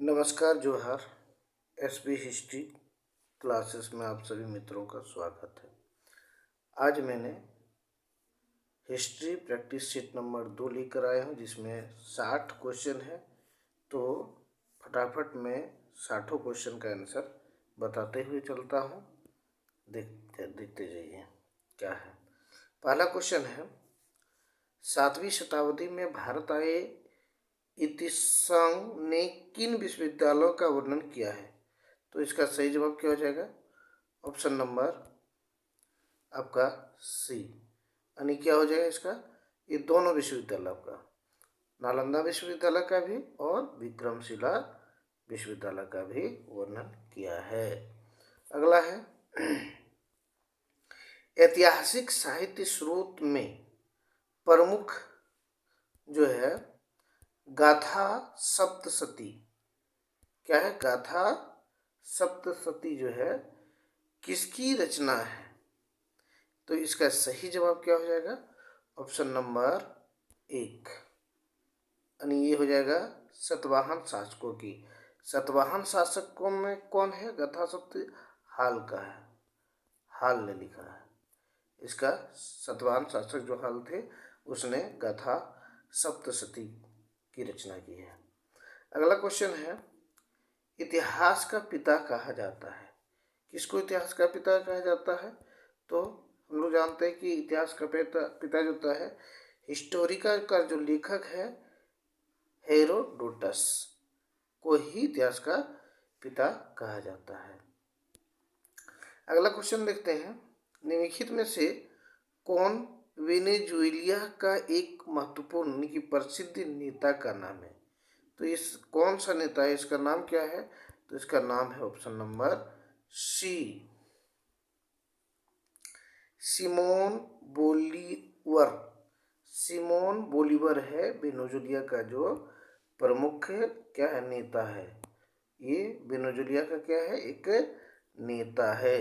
नमस्कार जोहार। SB history classes में आप सभी मित्रों का स्वागत है। आज मैंने हिस्ट्री प्रैक्टिस सेट नंबर 2 लेकर आया हूँ, जिसमें 60 क्वेश्चन है। तो फटाफट मैं 60 क्वेश्चन का आंसर बताते हुए चलता हूँ। देखते जाइए क्या है। पहला क्वेश्चन है, 7वीं शताब्दी में भारत आए इतिसंग ने किन विश्वविद्यालयों का वर्णन किया है? तो इसका सही जवाब क्या हो जाएगा? ऑप्शन नंबर आपका सी, यानी क्या हो जाएगा इसका? ये दोनों विश्वविद्यालय का, नालंदा विश्वविद्यालय का भी और विक्रमशिला विश्वविद्यालय का भी वर्णन किया है। अगला है, ऐतिहासिक साहित्य स्रोत में प्रमुख जो है गाथा सप्तशती, क्या है? गाथा सप्तशती जो है किसकी रचना है? तो इसका सही जवाब क्या हो जाएगा? ऑप्शन नंबर 1, यानी ये हो जाएगा सतवाहन शासकों की। सतवाहन शासकों में कौन है? गाथा सप्त हाल का है, हाल ने लिखा है इसका। सतवाहन शासक जो हाल थे उसने गाथा सप्तशती की रचना की है। अगला क्वेश्चन है, इतिहास का पिता कहा जाता है, किसको इतिहास का पिता कहा जाता है? तो हम लोग जानते हैं कि इतिहास का पिता जो होता है, हिस्टोरिका का जो लेखक है हेरोडोटस को ही इतिहास का पिता कहा जाता है। अगला क्वेश्चन देखते हैं, निम्नलिखित में से कौन वेनेजुएला का एक महत्वपूर्ण यानी कि प्रसिद्ध नेता का नाम है? तो इस कौन सा नेता है, इसका नाम क्या है? तो इसका नाम है option number C, Simon Bolivar. Simon Bolivar है वेनेजुएला का जो प्रमुख क्या है, नेता है। ये वेनेजुएला का क्या है, एक नेता है।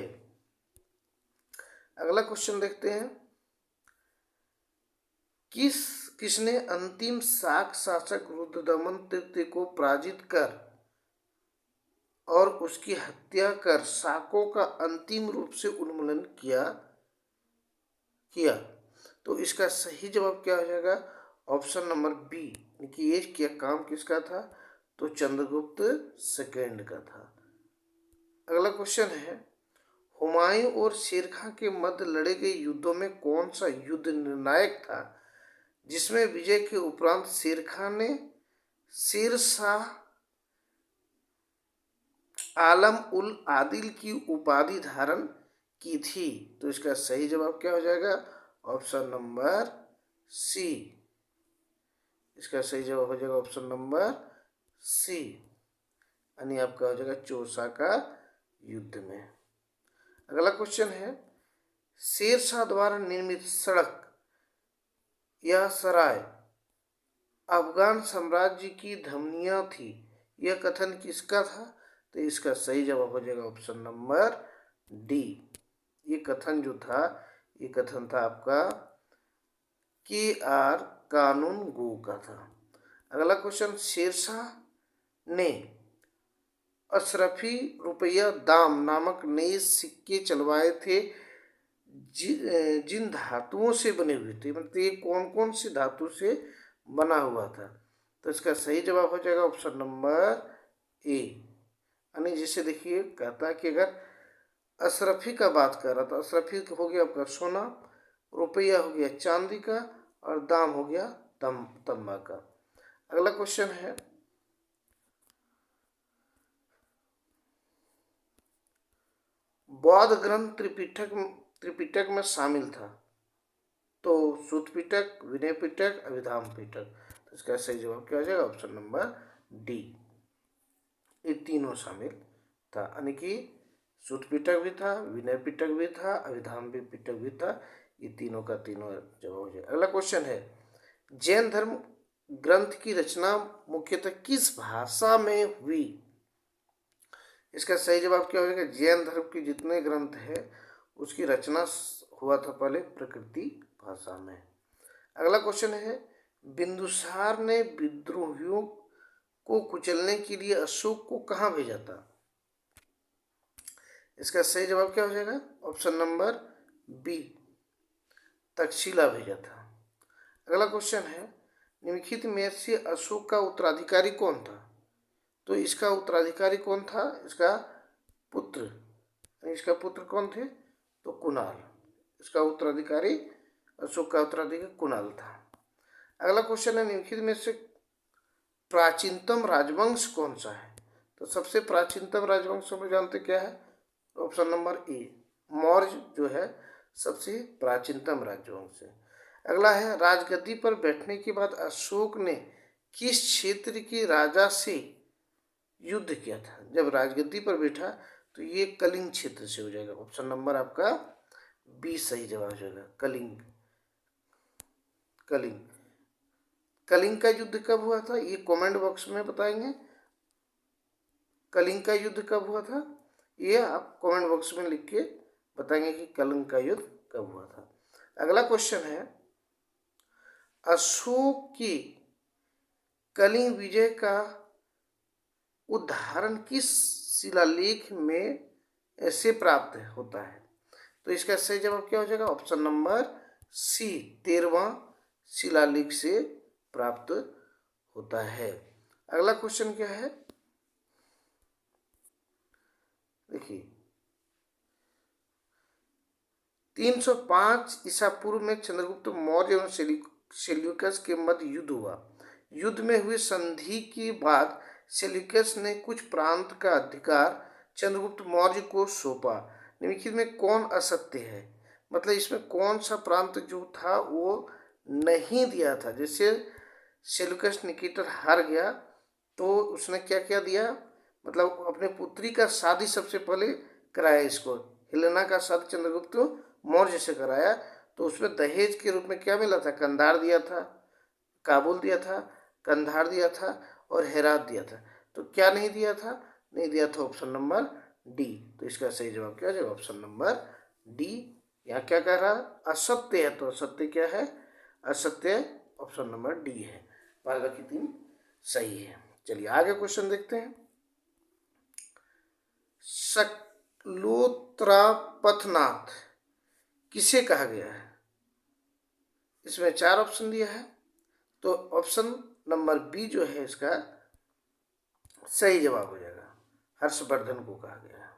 अगला क्वेश्चन देखते हैं, किसने अंतिम शाक शासक रुद्रदमन तृतीय को पराजित कर और उसकी हत्या कर शाकों का अंतिम रूप से उन्मूलन किया? तो इसका सही जवाब क्या हो जाएगा? ऑप्शन नंबर बी, कि ये क्या काम किसका था? तो चंद्रगुप्त सेकेंड का था। अगला क्वेश्चन है, हुमायूं और शेर खां के मध्य लड़े गए युद्धों में कौन सा युद्ध निर्णायक था, जिसमें विजय के उपरांत शेर खां ने शेर शाह आलम उल आदिल की उपाधि धारण की थी? तो इसका सही जवाब क्या हो जाएगा? ऑप्शन नंबर सी, इसका सही जवाब हो जाएगा ऑप्शन नंबर सी, यानी आपका हो जाएगा चौसा का युद्ध में। अगला क्वेश्चन है, शेर शाह द्वारा निर्मित सड़क या सराय अफगान साम्राज्य की धमनियां थी, यह कथन किसका था? तो इसका सही जवाब हो जाएगा ऑप्शन नंबर डी। ये कथन जो था, ये कथन था आपका के.आर. कानूनगो का था। अगला क्वेश्चन, शेरशाह ने अशरफी रुपया दाम नामक नए सिक्के चलवाए थे जिन धातुओं से बने हुए थे, मतलब ये कौन कौन सी धातु से बना हुआ था? तो इसका सही जवाब हो जाएगा ऑप्शन नंबर ए, यानी जिसे देखिए कहता है कि अगर अशरफी का बात कर रहा था, अशरफी हो गया आपका सोना, रुपया हो गया चांदी का और दाम हो गया तंबा का। अगला क्वेश्चन है, बौद्ध ग्रंथ त्रिपिटक में शामिल था, तो सूत पिटक, विनय पिटक, अभिधाम पिटक। तो इसका सही जवाब क्या हो जाएगा? ऑप्शन नंबर डी, ये तीनों शामिल था, यानी कि सूत पिटक भी था, विनय पिटक भी था, अभिधाम पिटक भी था। ये तीनों का तीनों जवाब हो जाएगा। अगला क्वेश्चन है, जैन धर्म ग्रंथ की रचना मुख्यतः किस भाषा में हुई? इसका सही जवाब क्या हो जाएगा? जैन धर्म के जितने ग्रंथ है उसकी रचना हुआ था पहले प्रकृति भाषा में। अगला क्वेश्चन है, बिंदुसार ने विद्रोहियों को कुचलने के लिए अशोक को कहाँ भेजा था? इसका सही जवाब क्या हो जाएगा? ऑप्शन नंबर बी, तक्षशिला भेजा था। अगला क्वेश्चन है, निम्नलिखित में से अशोक का उत्तराधिकारी कौन था? तो इसका उत्तराधिकारी कौन था? इसका पुत्र कौन थे? तो कुणाल। इसका उत्तराधिकारी, अशोक का उत्तराधिकारी कुणाल था। अगला क्वेश्चन है, निम्नलिखित में से प्राचीनतम राजवंश कौन सा है? तो सबसे प्राचीनतम राजवंश हम जानते क्या है? ऑप्शन नंबर ए, मौर्य जो है सबसे प्राचीनतम राजवंश है। अगला है, राजगद्दी पर बैठने के बाद अशोक ने किस क्षेत्र के राजा से युद्ध किया था? जब राजगद्दी पर बैठा तो ये कलिंग क्षेत्र से हो जाएगा। ऑप्शन नंबर आपका बी सही जवाब हो जाएगा, कलिंग। कलिंग का युद्ध कब हुआ था? ये कमेंट बॉक्स में बताएंगे। कलिंग का युद्ध कब हुआ था? ये आप कमेंट बॉक्स में लिख के बताएंगे कि कलिंग का युद्ध कब हुआ था। अगला क्वेश्चन है, अशोक की कलिंग विजय का उदाहरण किस शिलालेख में से प्राप्त होता है? तो इसका सही जवाब क्या हो जाएगा? ऑप्शन नंबर सी, 13वां शिलालेख से प्राप्त होता है। अगला क्वेश्चन क्या है, देखिए 305 ईसा पूर्व में चंद्रगुप्त मौर्य एवं सेल्यूकस के मध्य युद्ध हुआ। युद्ध में हुए संधि के बाद सेल्यूकस ने कुछ प्रांत का अधिकार चंद्रगुप्त मौर्य को सौंपा। निम्नलिखित में कौन असत्य है? मतलब इसमें कौन सा प्रांत जो था वो नहीं दिया था? जैसे सेल्यूकस निकेटर हार गया तो उसने क्या क्या दिया, मतलब अपने पुत्री का शादी सबसे पहले कराया इसको, हेलेना का शादी चंद्रगुप्त मौर्य से कराया। तो उसमें दहेज के रूप में क्या मिला था? कंधार दिया था, काबुल दिया था, कंधार दिया था और हेरात दिया था। तो क्या नहीं दिया था? नहीं दिया था ऑप्शन नंबर डी। तो इसका सही जवाब क्या है? Option number D. यहाँ क्या कह रहा? असत्य है, तो असत्य क्या है? असत्य ऑप्शन नंबर डी है। बाकी 3 सही है। चलिए आगे क्वेश्चन देखते हैं। शकलोत्त्रापथनाथ किसे कहा गया है? इसमें 4 ऑप्शन दिया है, तो ऑप्शन नंबर बी जो है इसका सही जवाब हो जाएगा, हर्षवर्धन को कहा गया है।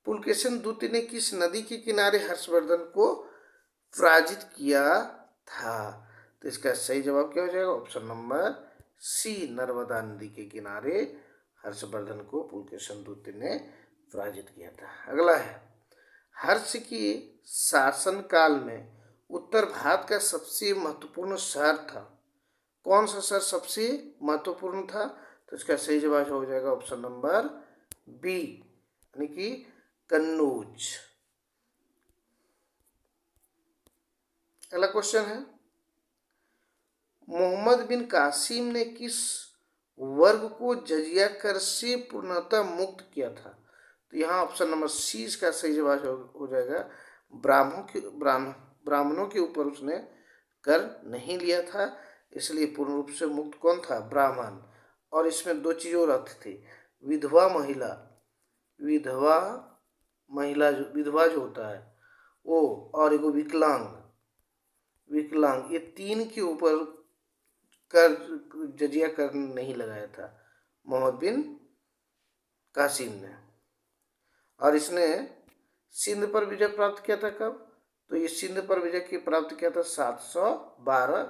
पुलकेशिन द्वितीय ने किस नदी के किनारे हर्षवर्धन को पराजित किया था? तो इसका सही जवाब क्या हो जाएगा? ऑप्शन नंबर सी, नर्मदा नदी के किनारे हर्षवर्धन को पुलकेशिन द्वितीय ने पराजित किया था। अगला है, हर्ष के शासनकाल में उत्तर भारत का सबसे महत्वपूर्ण शहर था। कौन सा शहर सबसे महत्वपूर्ण था? तो इसका सही जवाब हो जाएगा ऑप्शन नंबर बी, यानी कि कन्नौज। अगला क्वेश्चन है, मोहम्मद बिन कासिम ने किस वर्ग को जजिया कर से पूर्णतः मुक्त किया था? तो यहाँ ऑप्शन नंबर सी इसका सही जवाब हो जाएगा, ब्राह्मणों के ऊपर उसने कर नहीं लिया था, इसलिए पूर्ण रूप से मुक्त कौन था? ब्राह्मण। और इसमें 2 चीज़ और आती थी, विधवा जो होता है वो, और एगो विकलांग, ये 3 के ऊपर कर जजिया कर नहीं लगाया था मोहम्मद बिन कासिम ने। और इसने सिंध पर विजय प्राप्त किया था कब? तो ये सिंध पर विजय की प्राप्त किया था 712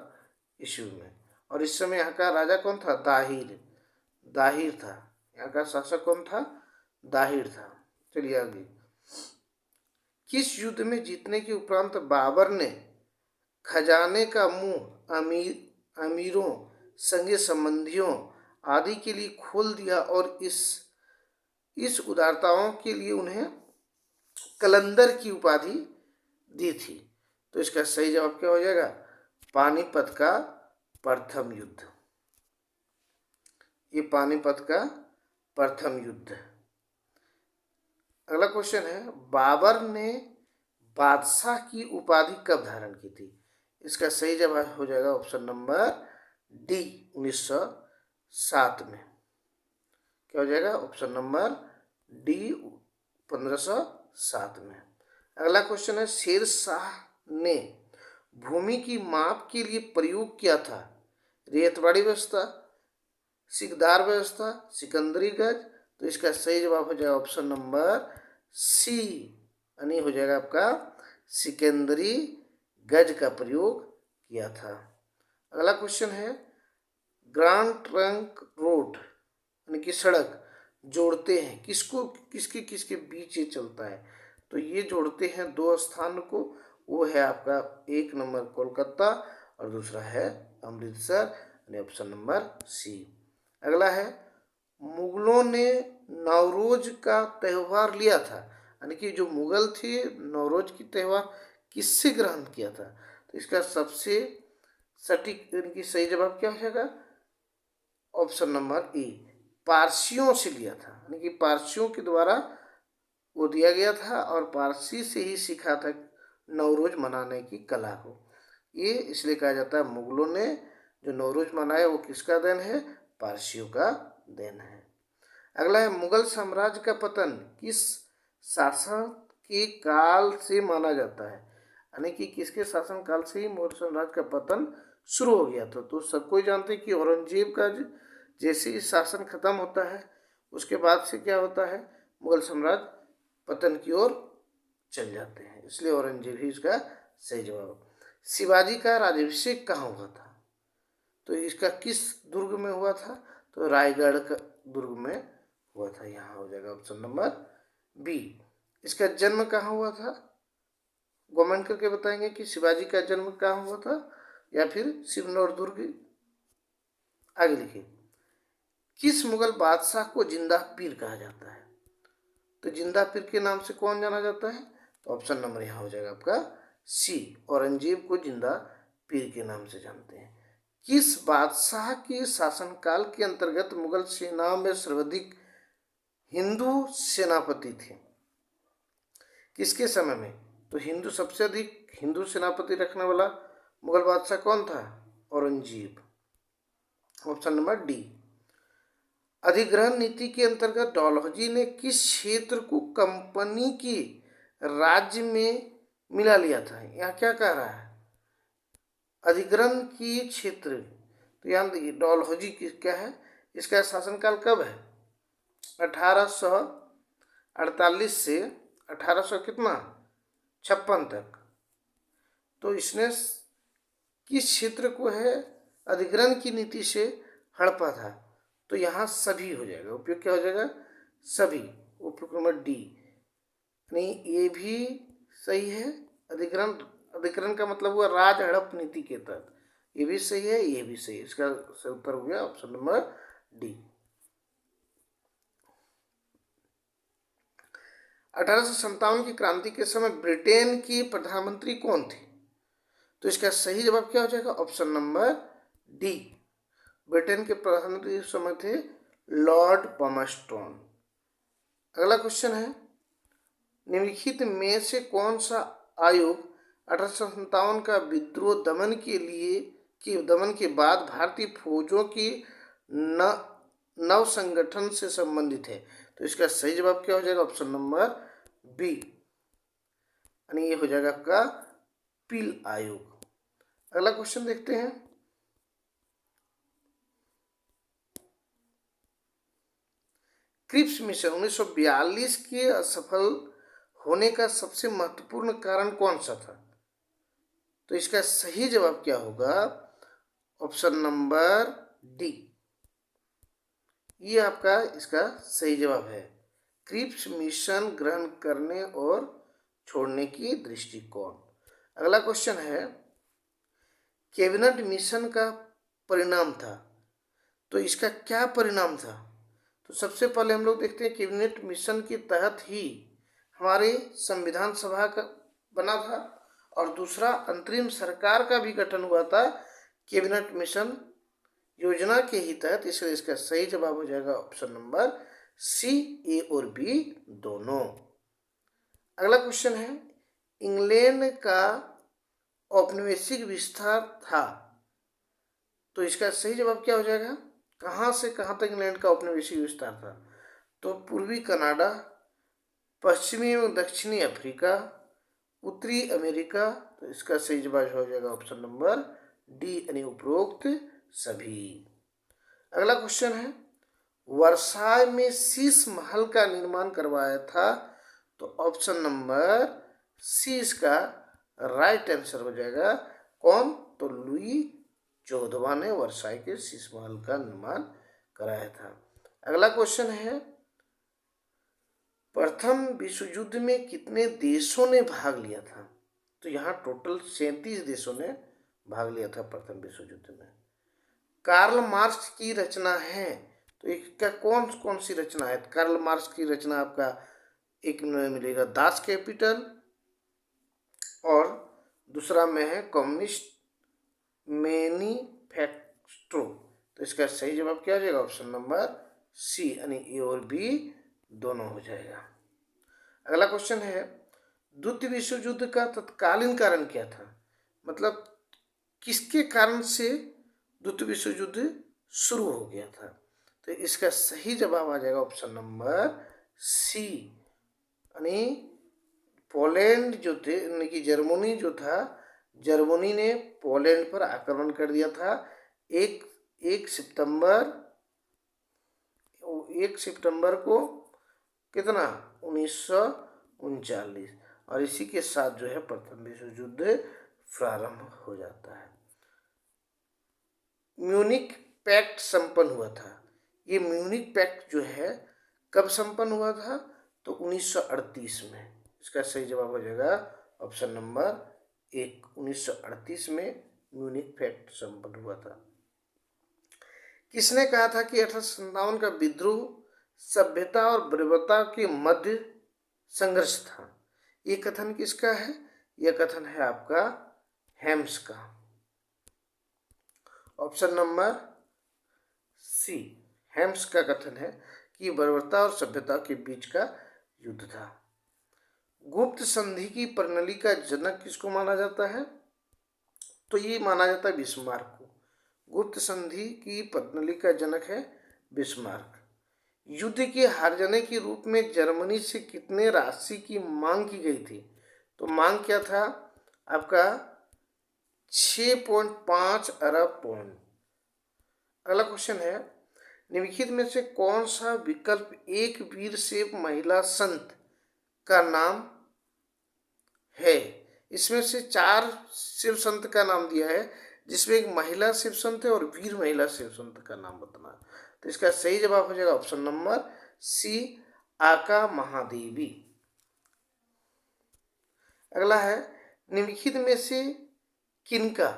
ईस्वी में। और इस समय यहाँ का राजा कौन था? दाहिर था। यहाँ का शासक कौन था? दाहिर था। चलिए आगे, किस युद्ध में जीतने के उपरांत बाबर ने खजाने का मुंह अमीरों, संगे संबंधियों आदि के लिए खोल दिया और इस उदारताओं के लिए उन्हें कलंदर की उपाधि दी थी? तो इसका सही जवाब क्या हो जाएगा? पानीपत का प्रथम युद्ध। ये पानीपत का प्रथम युद्ध। अगला क्वेश्चन है, बाबर ने बादशाह की उपाधि कब धारण की थी? इसका सही जवाब हो जाएगा ऑप्शन नंबर डी 1907 में। क्या हो जाएगा? ऑप्शन नंबर डी 1507 में। अगला क्वेश्चन है, शेर शाह ने भूमि की माप के लिए प्रयोग किया था रेतवाड़ी व्यवस्था, सिकदार व्यवस्था, सिकंदरी गज। तो इसका सही जवाब हो जाएगा ऑप्शन नंबर सी, यानी हो जाएगा आपका सिकंदरी गज का प्रयोग किया था। अगला क्वेश्चन है, ग्रांड ट्रंक रोड यानी कि सड़क जोड़ते हैं किसको, किसके किसके बीच ये चलता है? तो ये जोड़ते हैं दो स्थान को, वो है आपका एक नंबर कोलकाता और दूसरा है अमृतसर, यानी ऑप्शन नंबर सी। अगला है, मुगलों ने नवरोज का त्यौहार लिया था, यानी कि जो मुगल थे नवरोज की त्यौहार किससे ग्रहण किया था? तो इसका सबसे सटीक यानी कि सही जवाब क्या हो जाएगा? ऑप्शन नंबर ए, पारसियों से लिया था, यानी कि पारसियों के द्वारा वो दिया गया था और पारसी से ही सीखा था नवरोज मनाने की कला को। ये इसलिए कहा जाता है मुगलों ने जो नवरोज मनाया वो किसका देन है? पारसियों का देन है। अगला है, मुगल साम्राज्य का पतन किस शासन के काल से माना जाता है? यानी कि किसके शासन काल से ही मुगल साम्राज्य का पतन शुरू हो गया था? तो सबको ही जानते हैं कि औरंगजेब का जैसे ही शासन खत्म होता है उसके बाद से क्या होता है, मुगल साम्राज्य पतन की ओर चल जाते हैं, इसलिए औरंगजेब ही इसका सही जवाब। शिवाजी का राज्याभिषेक कहाँ हुआ था? तो इसका किस दुर्ग में हुआ था? तो रायगढ़ का दुर्ग में हुआ था, यहाँ हो जाएगा ऑप्शन नंबर बी। इसका जन्म कहाँ हुआ था? कमेंट करके बताएंगे कि शिवाजी का जन्म कहाँ हुआ था या फिर सिवनौर दुर्ग। आगे लिखिए, किस मुगल बादशाह को जिंदा पीर कहा जाता है? तो जिंदा पीर के नाम से कौन जाना जाता है? तो ऑप्शन नंबर यहाँ हो जाएगा आपका सी, औरंगजेब को जिंदा पीर के नाम से जानते हैं। किस बादशाह के शासनकाल के अंतर्गत मुगल सेनाओं में सर्वाधिक हिंदू सेनापति थे? किसके समय में? तो हिंदू सबसे अधिक हिंदू सेनापति रखने वाला मुगल बादशाह कौन था? Aurangzeb, option number D. अधिग्रहण नीति के अंतर्गत डलहौजी ने किस क्षेत्र को कंपनी के राज्य में मिला लिया था? यहाँ क्या कह रहा है? अधिग्रहण की क्षेत्र, तो यहाँ देखिए डलहौजी क्या है, इसका शासनकाल कब है? 1848 से 1800 कितना 56 तक। तो इसने किस क्षेत्र को है अधिग्रहण की नीति से हड़पा था? तो यहाँ सभी हो जाएगा, उपयोग क्या हो जाएगा? सभी, उपयोग नंबर डी, नहीं ये भी सही है। अधिग्रहण, अधिग्रहण का मतलब हुआ राज हड़प नीति के तहत, ये भी सही है, ये भी सही है। इसका सही उत्तर हो गया ऑप्शन नंबर डी। 1857 की क्रांति के समय ब्रिटेन के प्रधानमंत्री कौन थे? तो इसका सही जवाब क्या हो जाएगा? ऑप्शन नंबर डी, ब्रिटेन के प्रधानमंत्री उस समय थे लॉर्ड पामस्टोन। अगला क्वेश्चन है, निम्नलिखित में से कौन सा आयोग 1857 का विद्रोह दमन के बाद भारतीय फौजों की नव संगठन से संबंधित है? तो इसका सही जवाब क्या हो जाएगा? ऑप्शन नंबर बी, यानी ये हो जाएगा आपका पील आयोग। अगला क्वेश्चन देखते हैं, क्रिप्स मिशन 1942 के असफल होने का सबसे महत्वपूर्ण कारण कौन सा था? तो इसका सही जवाब क्या होगा? ऑप्शन नंबर डी, ये आपका इसका सही जवाब है, क्रिप्स मिशन ग्रहण करने और छोड़ने की दृष्टिकोण। अगला क्वेश्चन है, कैबिनेट मिशन का परिणाम था, तो इसका क्या परिणाम था? तो सबसे पहले हम लोग देखते हैं कैबिनेट मिशन के तहत ही हमारे संविधान सभा का बना था और दूसरा अंतरिम सरकार का भी गठन हुआ था कैबिनेट मिशन योजना के ही तहत, इसलिए इसका सही जवाब हो जाएगा ऑप्शन नंबर सी, ए और बी दोनों। अगला क्वेश्चन है, इंग्लैंड का औपनिवेशिक विस्तार था तो इसका सही जवाब क्या हो जाएगा? कहाँ से कहाँ तक इंग्लैंड का औपनिवेशिक विस्तार था? तो पूर्वी कनाडा, पश्चिमी एवं दक्षिणी अफ्रीका, उत्तरी अमेरिका। तो इसका सही जवाब हो जाएगा ऑप्शन नंबर डी, यानी उपरोक्त सभी। अगला क्वेश्चन है, वर्साय में शीश महल का निर्माण करवाया था? तो ऑप्शन नंबर सी इसका राइट आंसर हो जाएगा। कौन? तो लुई 14वां ने वर्साय के शीश महल का निर्माण कराया था। अगला क्वेश्चन है, प्रथम विश्व युद्ध में कितने देशों ने भाग लिया था? तो यहाँ टोटल 37 देशों ने भाग लिया था प्रथम विश्व युद्ध में। कार्ल मार्क्स की रचना है, तो इसका कौन कौन सी रचना है? कार्ल मार्क्स की रचना आपका एक में मिलेगा दास कैपिटल, और दूसरा में है कम्युनिस्ट मैनिफेस्टो। तो इसका सही जवाब क्या हो जाएगा? ऑप्शन नंबर सी, यानी ए और बी दोनों हो जाएगा। अगला क्वेश्चन है, द्वितीय विश्व युद्ध का तत्कालीन कारण क्या था? मतलब किसके कारण से द्वितीय विश्व युद्ध शुरू हो गया था? तो इसका सही जवाब आ जाएगा ऑप्शन नंबर सी, यानी पोलैंड जो थे, यानी कि जर्मनी जो था, जर्मनी ने पोलैंड पर आक्रमण कर दिया था एक सितंबर को कितना 1939, और इसी के साथ जो है प्रथम विश्व युद्ध प्रारंभ हो जाता है। म्यूनिक पैक्ट संपन्न हुआ था। ये म्यूनिक पैक्ट जो है कब संपन्न हुआ था? तो 1938 में। इसका सही जवाब हो जाएगा ऑप्शन नंबर एक, 1938 में म्यूनिक पैक्ट संपन्न हुआ था। किसने कहा था कि 1857 का विद्रोह सभ्यता और बर्बरता के मध्य संघर्ष था? ये कथन किसका है? यह कथन है आपका हेम्स का। ऑप्शन नंबर सी, हेम्स का कथन है कि बर्बरता और सभ्यता के बीच का युद्ध था। गुप्त संधि की प्रणाली का जनक किसको माना जाता है? तो ये माना जाता है बिस्मार्क को। गुप्त संधि की प्रणाली का जनक है बिस्मार्क। युद्ध के हार जाने के रूप में जर्मनी से कितने राशि की मांग की गई थी? तो मांग क्या था आपका? 6.5 अरब पौंड। अगला क्वेश्चन है, निम्नलिखित में से कौन सा विकल्प एक वीर शैव महिला संत का नाम है? इसमें से 4 शिव संत का नाम दिया है, जिसमें एक महिला शिव संत है और वीर महिला शिव संत का नाम बताना। तो इसका सही जवाब हो जाएगा ऑप्शन नंबर सी, आका महादेवी। अगला है, निम्नलिखित में से किनका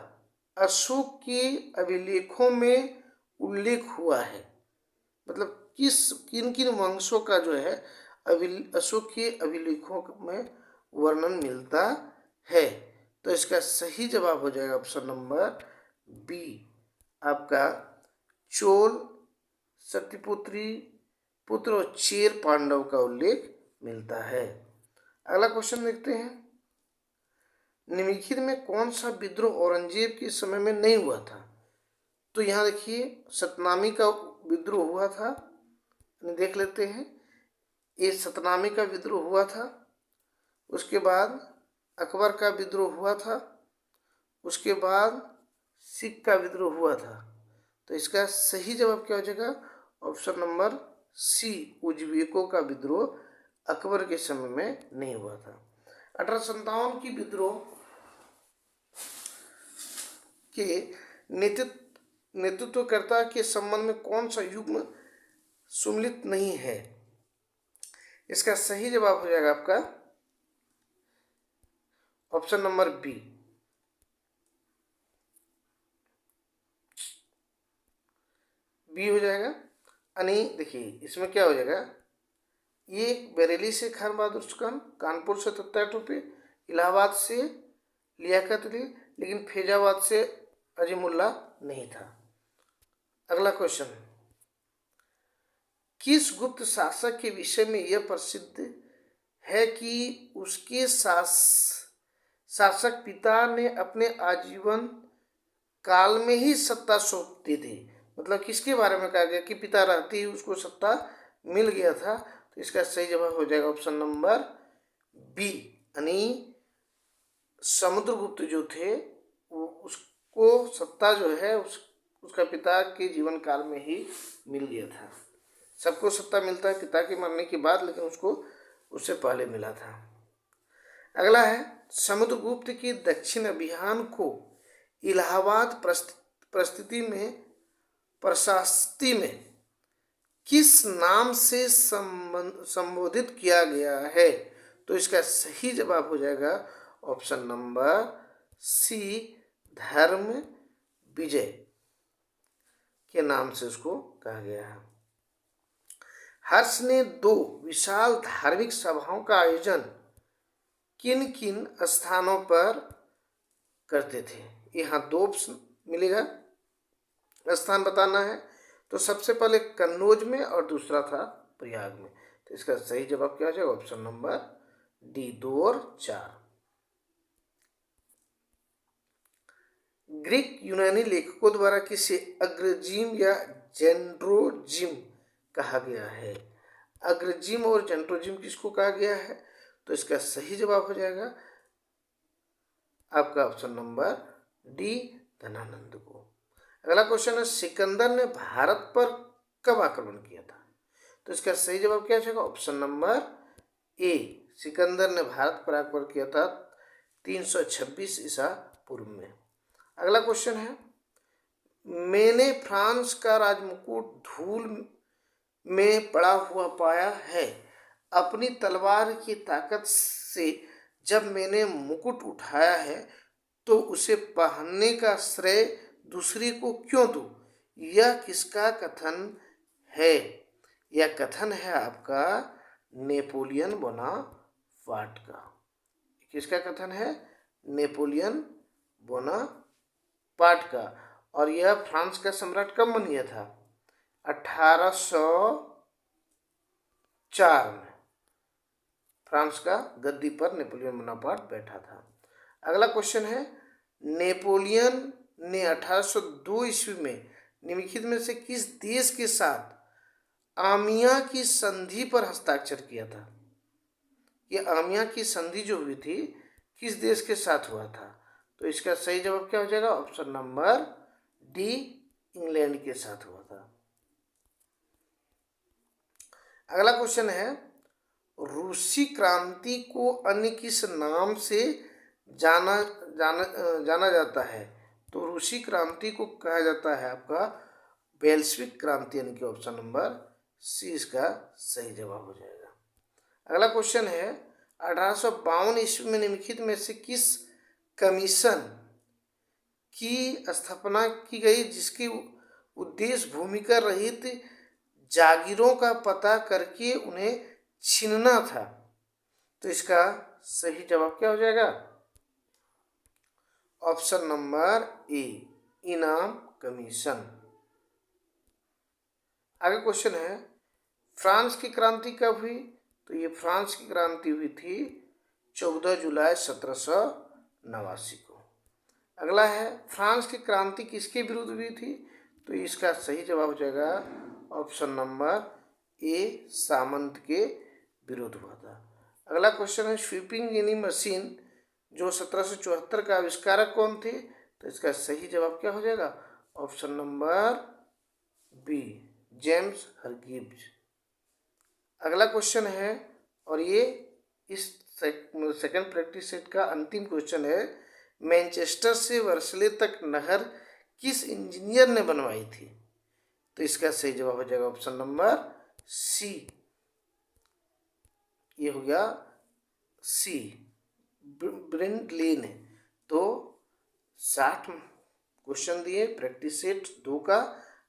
अशोक के अभिलेखों में उल्लेख हुआ है? मतलब किन किन वंशों का जो है अशोक के अभिलेखों में वर्णन मिलता है? तो इसका सही जवाब हो जाएगा ऑप्शन नंबर बी, आपका चोल, सत्यपुत्री पुत्र और चेर पांडव का उल्लेख मिलता है। अगला क्वेश्चन देखते हैं, निम्नलिखित में कौन सा विद्रोह औरंगजेब के समय में नहीं हुआ था? तो यहाँ देखिए सतनामी का विद्रोह हुआ था, देख लेते हैं। ये सतनामी का विद्रोह हुआ था, उसके बाद अकबर का विद्रोह हुआ था, उसके बाद सिख का विद्रोह हुआ था। तो इसका सही जवाब क्या हो जाएगा? ऑप्शन नंबर सी, उज्बेकों का विद्रोह अकबर के समय में नहीं हुआ था। 1857 की विद्रोह के नेतृत्वकर्ता के संबंध में कौन सा युग्म सुमिलित नहीं है? इसका सही जवाब हो जाएगा आपका ऑप्शन नंबर बी, हो जाएगा। यानी देखिए इसमें क्या हो जाएगा, ये बरेली से खान बहादुर सुकन, कानपुर से तत्या टोपे, इलाहाबाद से लियाकत अली, लेकिन फैजाबाद से अजीमुल्ला नहीं था। अगला क्वेश्चन, किस गुप्त शासक के विषय में यह प्रसिद्ध है कि उसके शासक पिता ने अपने आजीवन काल में ही सत्ता सौंपती थी। मतलब किसके बारे में कहा गया कि पिता रहते ही उसको सत्ता मिल गया था। तो इसका सही जवाब हो जाएगा ऑप्शन नंबर बी, यानी समुद्रगुप्त जो थे उसको सत्ता जो है उसका पिता के जीवन काल में ही मिल गया था। सबको सत्ता मिलता है पिता के मरने के बाद, लेकिन उसको उससे पहले मिला था। अगला है, समुद्रगुप्त के दक्षिण अभियान को इलाहाबाद प्रशस्ति में किस नाम से संबोधित किया गया है? तो इसका सही जवाब हो जाएगा ऑप्शन नंबर सी, धर्म विजय के नाम से उसको कहा गया है। हर्ष ने 2 विशाल धार्मिक सभाओं का आयोजन किन किन स्थानों पर करते थे? यहाँ 2 ऑप्शन मिलेगा, स्थान बताना है। तो सबसे पहले कन्नौज में और दूसरा था प्रयाग में। तो इसका सही जवाब क्या हो जाएगा? ऑप्शन नंबर डी, 2 और 4। ग्रीक यूनानी लेखकों द्वारा किसे अग्रजिम या जेंड्रोजिम कहा गया है? अग्रजिम और जेंड्रोजिम किसको कहा गया है? तो इसका सही जवाब हो जाएगा आपका ऑप्शन नंबर डी, धनानंद को। अगला क्वेश्चन है, सिकंदर ने भारत पर कब आक्रमण किया था? तो इसका सही जवाब क्या हो जाएगा? ऑप्शन नंबर ए, सिकंदर ने भारत पर आक्रमण किया था 326 ईसा पूर्व में। अगला क्वेश्चन है, मैंने फ्रांस का राजमुकुट धूल में पड़ा हुआ पाया है। अपनी तलवार की ताकत से जब मैंने मुकुट उठाया है तो उसे पहनने का श्रेय दूसरे को क्यों दूं? यह किसका कथन है? यह कथन है आपका नेपोलियन बोनापार्ट का। किसका कथन है? नेपोलियन बोनापार्ट का। और यह फ्रांस का सम्राट कब बन गया था? 1804 में फ्रांस का गद्दी पर नेपोलियन बोनापार्ट बैठा था। अगला क्वेश्चन है, नेपोलियन ने 1802 ईस्वी में निम्नलिखित में से किस देश के साथ आमिया की संधि पर हस्ताक्षर किया था? ये आमिया की संधि जो हुई थी किस देश के साथ हुआ था? तो इसका सही जवाब क्या हो जाएगा? ऑप्शन नंबर डी, इंग्लैंड के साथ हुआ था। अगला क्वेश्चन है, रूसी क्रांति को अन्य किस नाम से जाना जाता है? तो रूसी क्रांति को कहा जाता है आपका बेल्शविक क्रांति, यानी कि ऑप्शन नंबर सी इसका सही जवाब हो जाएगा। अगला क्वेश्चन है, 1852 ईस्वी में निम्नलिखित में से किस कमीशन की स्थापना की गई जिसकी उद्देश्य भूमिका रहित जागीरों का पता करके उन्हें छीनना था? तो इसका सही जवाब क्या हो जाएगा? ऑप्शन नंबर ए, इनाम कमीशन। आगे क्वेश्चन है, फ्रांस की क्रांति कब हुई? तो ये फ्रांस की क्रांति हुई थी 14 जुलाई 1789 को। अगला है, फ्रांस की क्रांति किसके विरुद्ध हुई थी? तो इसका सही जवाब हो जाएगा ऑप्शन नंबर ए, सामंत के विरुद्ध हुआ था। अगला क्वेश्चन है, स्वीपिंग जेनी मशीन जो 1774 का आविष्कारक कौन थे? तो इसका सही जवाब क्या हो जाएगा? Option number B, James Hargreaves. अगला क्वेश्चन है, और ये इस सेकंड प्रैक्टिस सेट का अंतिम क्वेश्चन है, मैनचेस्टर से वर्सले तक नहर किस इंजीनियर ने बनवाई थी? तो इसका सही जवाब हो जाएगा ऑप्शन नंबर सी, ये हो गया सी, ब्रिंडले ने। तो 60 क्वेश्चन दिए प्रैक्टिस सेट 2 का।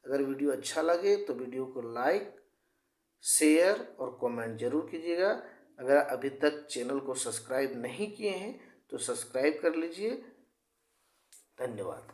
अगर वीडियो अच्छा लगे तो वीडियो को लाइक, शेयर और कमेंट जरूर कीजिएगा। अगर अभी तक चैनल को सब्सक्राइब नहीं किए हैं तो सब्सक्राइब कर लीजिए। धन्यवाद।